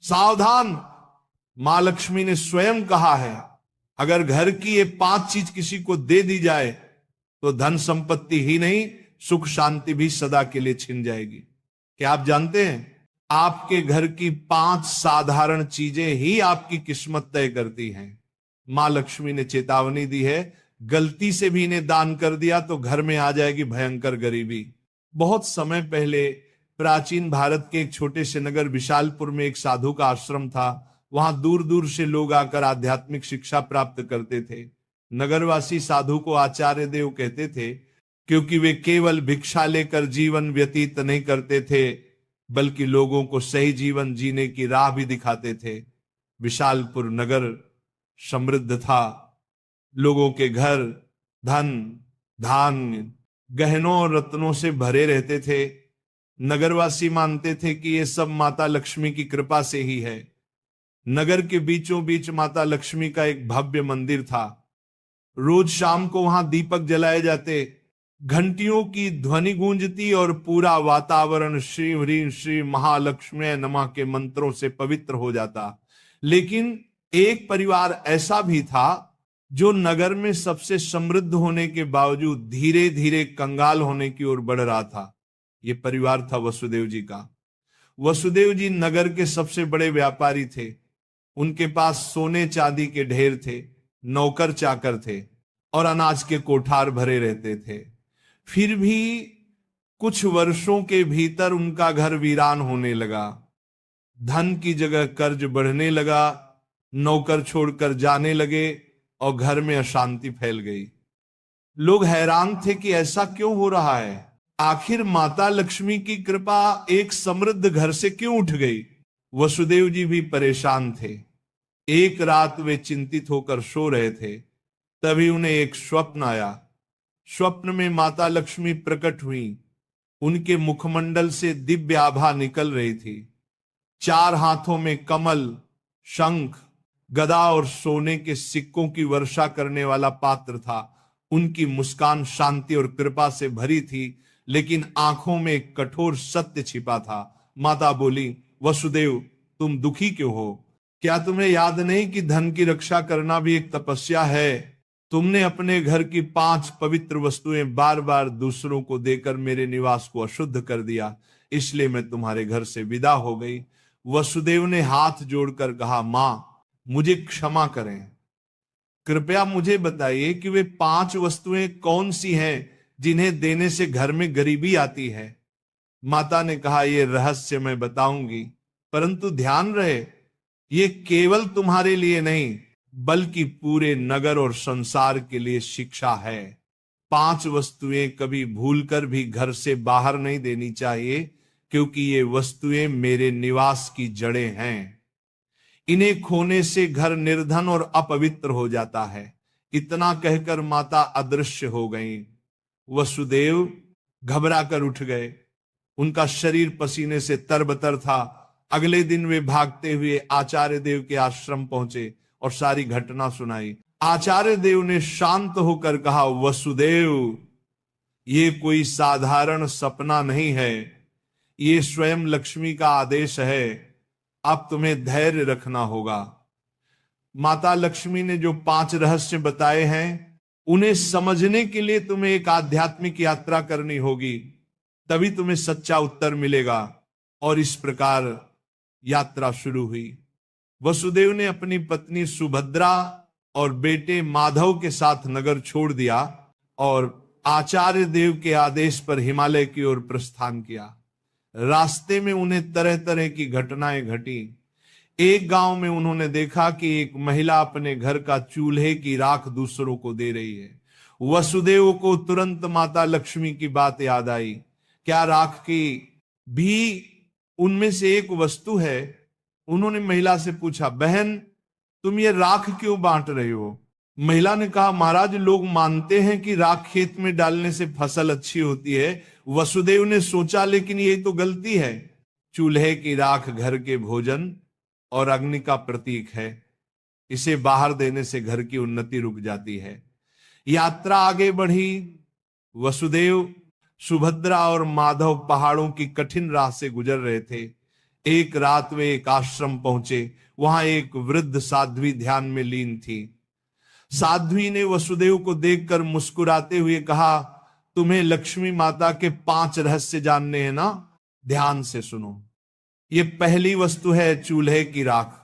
सावधान, मां लक्ष्मी ने स्वयं कहा है, अगर घर की ये 5 चीज किसी को दे दी जाए तो धन संपत्ति ही नहीं, सुख शांति भी सदा के लिए छिन जाएगी। क्या आप जानते हैं, आपके घर की 5 साधारण चीजें ही आपकी किस्मत तय करती हैं। मां लक्ष्मी ने चेतावनी दी है, गलती से भी इन्हें दान कर दिया तो घर में आ जाएगी भयंकर गरीबी। बहुत समय पहले प्राचीन भारत के एक छोटे से नगर विशालपुर में एक साधु का आश्रम था। वहां दूर दूर से लोग आकर आध्यात्मिक शिक्षा प्राप्त करते थे। नगरवासी साधु को आचार्य देव कहते थे, क्योंकि वे केवल भिक्षा लेकर जीवन व्यतीत नहीं करते थे, बल्कि लोगों को सही जीवन जीने की राह भी दिखाते थे। विशालपुर नगर समृद्ध था, लोगों के घर धन, धान्य, गहनों और रत्नों से भरे रहते थे। नगरवासी मानते थे कि यह सब माता लक्ष्मी की कृपा से ही है। नगर के बीचों बीच माता लक्ष्मी का एक भव्य मंदिर था। रोज शाम को वहां दीपक जलाए जाते, घंटियों की ध्वनि गूंजती और पूरा वातावरण श्री ह्रीं श्री महालक्ष्मी नमः के मंत्रों से पवित्र हो जाता। लेकिन एक परिवार ऐसा भी था जो नगर में सबसे समृद्ध होने के बावजूद धीरे धीरे कंगाल होने की ओर बढ़ रहा था। यह परिवार था वसुदेव जी का। वसुदेव जी नगर के सबसे बड़े व्यापारी थे। उनके पास सोने चांदी के ढेर थे, नौकर चाकर थे और अनाज के कोठार भरे रहते थे। फिर भी कुछ वर्षों के भीतर उनका घर वीरान होने लगा। धन की जगह कर्ज बढ़ने लगा, नौकर छोड़कर जाने लगे और घर में अशांति फैल गई। लोग हैरान थे कि ऐसा क्यों हो रहा है, आखिर माता लक्ष्मी की कृपा एक समृद्ध घर से क्यों उठ गई। वसुदेव जी भी परेशान थे। एक रात वे चिंतित होकर सो रहे थे, तभी उन्हें एक स्वप्न आया। स्वप्न में माता लक्ष्मी प्रकट हुई। उनके मुखमंडल से दिव्य आभा निकल रही थी। 4 हाथों में कमल, शंख, गदा और सोने के सिक्कों की वर्षा करने वाला पात्र था। उनकी मुस्कान शांति और कृपा से भरी थी, लेकिन आंखों में एक कठोर सत्य छिपा था। माता बोली, वसुदेव तुम दुखी क्यों हो? क्या तुम्हें याद नहीं कि धन की रक्षा करना भी एक तपस्या है? तुमने अपने घर की 5 पवित्र वस्तुएं बार बार दूसरों को देकर मेरे निवास को अशुद्ध कर दिया, इसलिए मैं तुम्हारे घर से विदा हो गई। वसुदेव ने हाथ जोड़कर कहा, मां मुझे क्षमा करें, कृपया मुझे बताइए कि वे 5 वस्तुएं कौन सी हैं जिन्हें देने से घर में गरीबी आती है। माता ने कहा, यह रहस्य मैं बताऊंगी, परंतु ध्यान रहे ये केवल तुम्हारे लिए नहीं बल्कि पूरे नगर और संसार के लिए शिक्षा है। 5 वस्तुएं कभी भूलकर भी घर से बाहर नहीं देनी चाहिए, क्योंकि ये वस्तुएं मेरे निवास की जड़ें हैं। इन्हें खोने से घर निर्धन और अपवित्र हो जाता है। इतना कहकर माता अदृश्य हो गईं। वसुदेव घबरा कर उठ गए। उनका शरीर पसीने से तरबतर था। अगले दिन वे भागते हुए आचार्य देव के आश्रम पहुंचे और सारी घटना सुनाई। आचार्य देव ने शांत होकर कहा, वसुदेव ये कोई साधारण सपना नहीं है, ये स्वयं लक्ष्मी का आदेश है। अब तुम्हें धैर्य रखना होगा। माता लक्ष्मी ने जो 5 रहस्य बताए हैं उन्हें समझने के लिए तुम्हें एक आध्यात्मिक यात्रा करनी होगी, तभी तुम्हें सच्चा उत्तर मिलेगा। और इस प्रकार यात्रा शुरू हुई। वसुदेव ने अपनी पत्नी सुभद्रा और बेटे माधव के साथ नगर छोड़ दिया और आचार्य देव के आदेश पर हिमालय की ओर प्रस्थान किया। रास्ते में उन्हें तरह तरह की घटनाएं घटी। एक गांव में उन्होंने देखा कि एक महिला अपने घर का चूल्हे की राख दूसरों को दे रही है। वसुदेव को तुरंत माता लक्ष्मी की बात याद आई। क्या राख की भी उनमें से एक वस्तु है? उन्होंने महिला से पूछा, बहन तुम ये राख क्यों बांट रही हो? महिला ने कहा, महाराज लोग मानते हैं कि राख खेत में डालने से फसल अच्छी होती है। वसुदेव ने सोचा, लेकिन ये तो गलती है। चूल्हे की राख घर के भोजन और अग्नि का प्रतीक है। इसे बाहर देने से घर की उन्नति रुक जाती है। यात्रा आगे बढ़ी। वसुदेव, सुभद्रा और माधव पहाड़ों की कठिन राह से गुजर रहे थे। एक रात वे एक आश्रम पहुंचे। वहां एक वृद्ध साध्वी ध्यान में लीन थी। साध्वी ने वसुदेव को देखकर मुस्कुराते हुए कहा, तुम्हें लक्ष्मी माता के 5 रहस्य जानने हैं ना? ध्यान से सुनो। ये पहली वस्तु है चूल्हे की राख।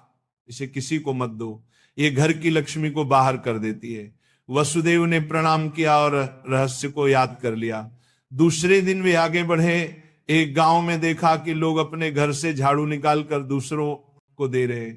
इसे किसी को मत दो, ये घर की लक्ष्मी को बाहर कर देती है। वसुदेव ने प्रणाम किया और रहस्य को याद कर लिया। दूसरे दिन वे आगे बढ़े। एक गांव में देखा कि लोग अपने घर से झाड़ू निकालकर दूसरों को दे रहे।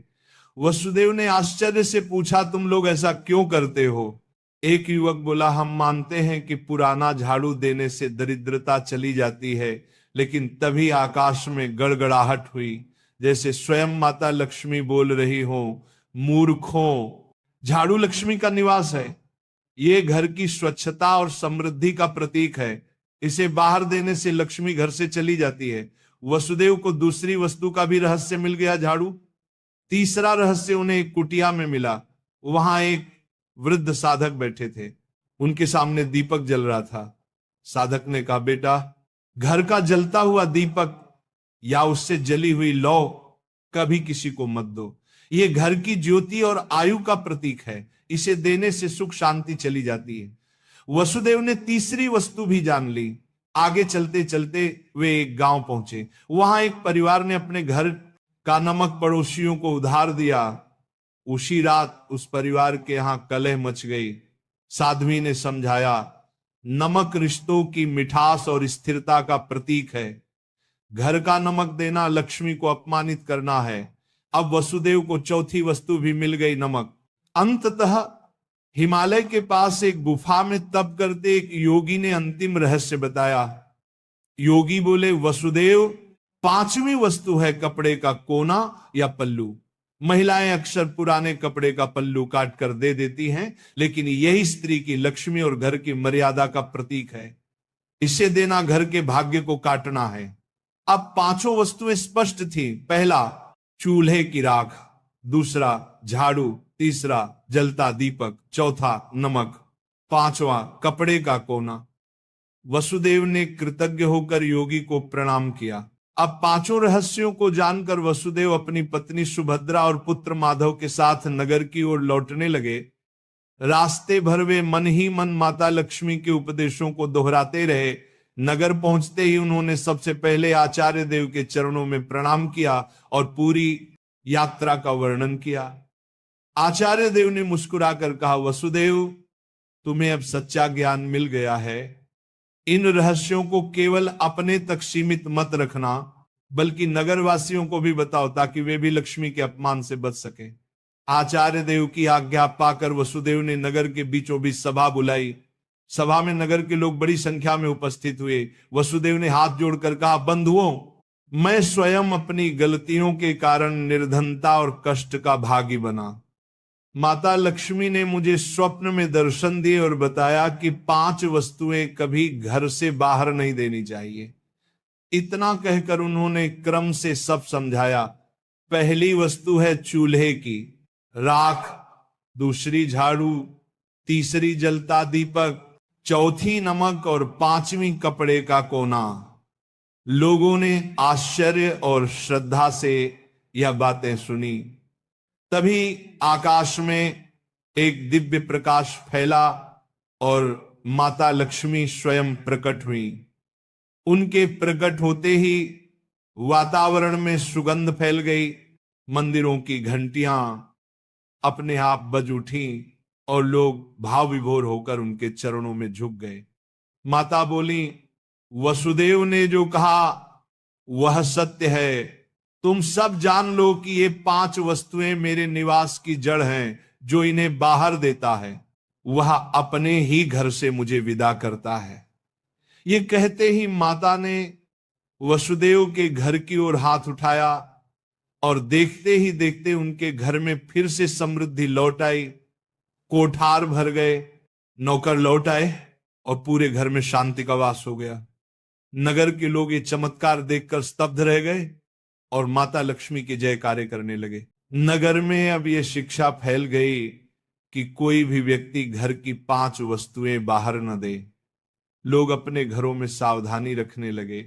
वसुदेव ने आश्चर्य से पूछा, तुम लोग ऐसा क्यों करते हो? एक युवक बोला, हम मानते हैं कि पुराना झाड़ू देने से दरिद्रता चली जाती है। लेकिन तभी आकाश में गड़गड़ाहट हुई, जैसे स्वयं माता लक्ष्मी बोल रही हो, मूर्खों, झाड़ू लक्ष्मी का निवास है। ये घर की स्वच्छता और समृद्धि का प्रतीक है। इसे बाहर देने से लक्ष्मी घर से चली जाती है। वसुदेव को दूसरी वस्तु का भी रहस्य मिल गया, झाड़ू। तीसरा रहस्य उन्हें एक कुटिया में मिला। वहां एक वृद्ध साधक बैठे थे। उनके सामने दीपक जल रहा था। साधक ने कहा, बेटा, घर का जलता हुआ दीपक या उससे जली हुई लौ कभी किसी को मत दो। ये घर की ज्योति और आयु का प्रतीक है। इसे देने से सुख शांति चली जाती है। वसुदेव ने तीसरी वस्तु भी जान ली। आगे चलते चलते वे एक गांव पहुंचे। वहां एक परिवार ने अपने घर का नमक पड़ोसियों को उधार दिया। उसी रात उस परिवार के यहां कलह मच गई। साध्वी ने समझाया, नमक रिश्तों की मिठास और स्थिरता का प्रतीक है। घर का नमक देना लक्ष्मी को अपमानित करना है। अब वसुदेव को चौथी वस्तु भी मिल गई, नमक। अंततः हिमालय के पास एक गुफा में तप करते एक योगी ने अंतिम रहस्य बताया। योगी बोले, वसुदेव, 5वीं वस्तु है कपड़े का कोना या पल्लू। महिलाएं अक्सर पुराने कपड़े का पल्लू काट कर दे देती हैं, लेकिन यही स्त्री की लक्ष्मी और घर की मर्यादा का प्रतीक है। इसे देना घर के भाग्य को काटना है। अब 5 वस्तुएं स्पष्ट थी। पहला, चूल्हे की राख। दूसरा, झाड़ू। तीसरा, जलता दीपक। चौथा, नमक। 5वां, कपड़े का कोना। वसुदेव ने कृतज्ञ होकर योगी को प्रणाम किया। अब 5 रहस्यों को जानकर वसुदेव अपनी पत्नी सुभद्रा और पुत्र माधव के साथ नगर की ओर लौटने लगे। रास्ते भर वे मन ही मन माता लक्ष्मी के उपदेशों को दोहराते रहे। नगर पहुंचते ही उन्होंने सबसे पहले आचार्य देव के चरणों में प्रणाम किया और पूरी यात्रा का वर्णन किया। आचार्य देव ने मुस्कुराकर कहा, वसुदेव, तुम्हें अब सच्चा ज्ञान मिल गया है। इन रहस्यों को केवल अपने तक सीमित मत रखना, बल्कि नगरवासियों को भी बताओ, ताकि वे भी लक्ष्मी के अपमान से बच सके। आचार्य देव की आज्ञा पाकर वसुदेव ने नगर के बीचों बीच सभा बुलाई। सभा में नगर के लोग बड़ी संख्या में उपस्थित हुए। वसुदेव ने हाथ जोड़कर कहा, बंधुओं, मैं स्वयं अपनी गलतियों के कारण निर्धनता और कष्ट का भागी बना। माता लक्ष्मी ने मुझे स्वप्न में दर्शन दिए और बताया कि 5 वस्तुएं कभी घर से बाहर नहीं देनी चाहिए। इतना कहकर उन्होंने क्रम से सब समझाया। पहली वस्तु है चूल्हे की राख, दूसरी झाड़ू, तीसरी जलता दीपक, चौथी नमक और 5वीं कपड़े का कोना। लोगों ने आश्चर्य और श्रद्धा से यह बातें सुनी। तभी आकाश में एक दिव्य प्रकाश फैला और माता लक्ष्मी स्वयं प्रकट हुई। उनके प्रकट होते ही वातावरण में सुगंध फैल गई। मंदिरों की घंटियां अपने आप बज उठी और लोग भाव विभोर होकर उनके चरणों में झुक गए। माता बोली, वसुदेव ने जो कहा वह सत्य है। तुम सब जान लो कि ये 5 वस्तुएं मेरे निवास की जड़ हैं। जो इन्हें बाहर देता है वह अपने ही घर से मुझे विदा करता है। ये कहते ही माता ने वसुदेव के घर की ओर हाथ उठाया और देखते ही देखते उनके घर में फिर से समृद्धि लौट आई। कोठार भर गए, नौकर लौट आए और पूरे घर में शांति का वास हो गया। नगर के लोग ये चमत्कार देखकर स्तब्ध रह गए और माता लक्ष्मी के जयकारे करने लगे। नगर में अब यह शिक्षा फैल गई कि कोई भी व्यक्ति घर की 5 वस्तुएं बाहर न दे। लोग अपने घरों में सावधानी रखने लगे।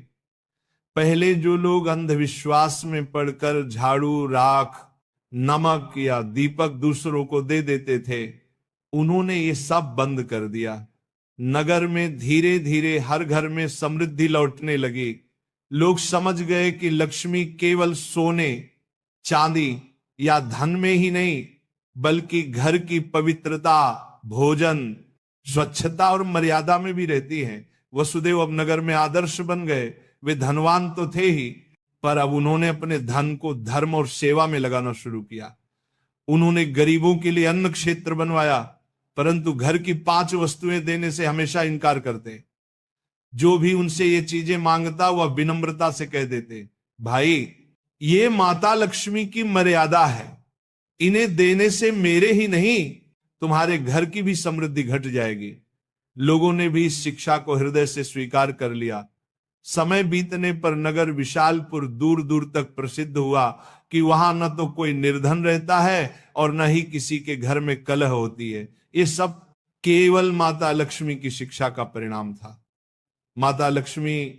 पहले जो लोग अंधविश्वास में पड़कर झाड़ू, राख, नमक या दीपक दूसरों को दे देते थे, उन्होंने ये सब बंद कर दिया। नगर में धीरे धीरे हर घर में समृद्धि लौटने लगी। लोग समझ गए कि लक्ष्मी केवल सोने, चांदी या धन में ही नहीं, बल्कि घर की पवित्रता, भोजन, स्वच्छता और मर्यादा में भी रहती है। वसुदेव अब नगर में आदर्श बन गए। वे धनवान तो थे ही, पर अब उन्होंने अपने धन को धर्म और सेवा में लगाना शुरू किया। उन्होंने गरीबों के लिए अन्न क्षेत्र बनवाया, परंतु घर की 5 वस्तुएं देने से हमेशा इनकार करते। जो भी उनसे ये चीजें मांगता वह विनम्रता से कह देते, भाई ये माता लक्ष्मी की मर्यादा है, इन्हें देने से मेरे ही नहीं तुम्हारे घर की भी समृद्धि घट जाएगी। लोगों ने भी इस शिक्षा को हृदय से स्वीकार कर लिया। समय बीतने पर नगर विशालपुर दूर दूर तक प्रसिद्ध हुआ कि वहां न तो कोई निर्धन रहता है और न ही किसी के घर में कलह होती है। ये सब केवल माता लक्ष्मी की शिक्षा का परिणाम था। माता लक्ष्मी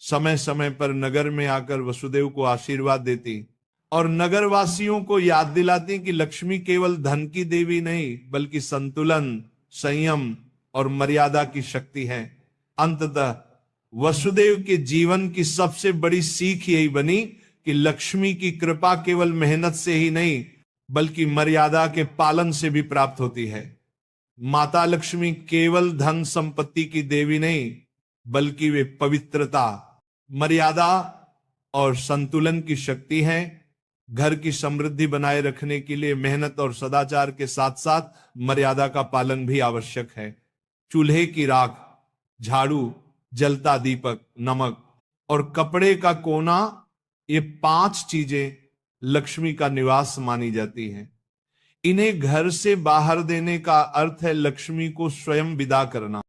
समय समय पर नगर में आकर वसुदेव को आशीर्वाद देती और नगरवासियों को याद दिलाती कि लक्ष्मी केवल धन की देवी नहीं, बल्कि संतुलन, संयम और मर्यादा की शक्ति है। अंततः वसुदेव के जीवन की सबसे बड़ी सीख यही बनी कि लक्ष्मी की कृपा केवल मेहनत से ही नहीं, बल्कि मर्यादा के पालन से भी प्राप्त होती है। माता लक्ष्मी केवल धन संपत्ति की देवी नहीं, बल्कि वे पवित्रता, मर्यादा और संतुलन की शक्ति है। घर की समृद्धि बनाए रखने के लिए मेहनत और सदाचार के साथ साथ मर्यादा का पालन भी आवश्यक है। चूल्हे की राख, झाड़ू, जलता दीपक, नमक और कपड़े का कोना, ये 5 चीजें लक्ष्मी का निवास मानी जाती हैं। इन्हें घर से बाहर देने का अर्थ है लक्ष्मी को स्वयं विदा करना।